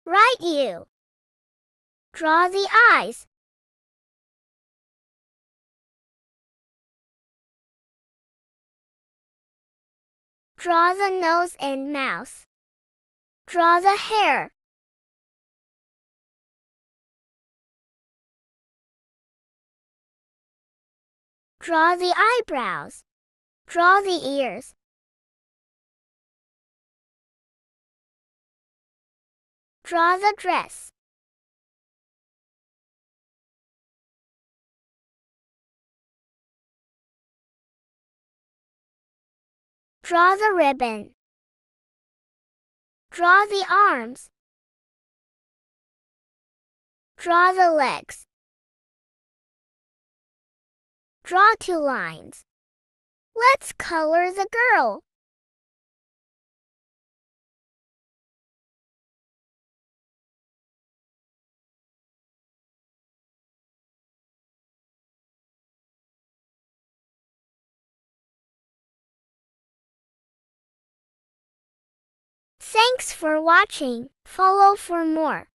Right U. Draw the eyes. Draw the nose and mouth. Draw the hair. Draw the eyebrows. Draw the ears. Draw the dress. Draw the ribbon. Draw the arms. Draw the legs. Draw 2 lines. Let's color the girl. Thanks for watching. Follow for more.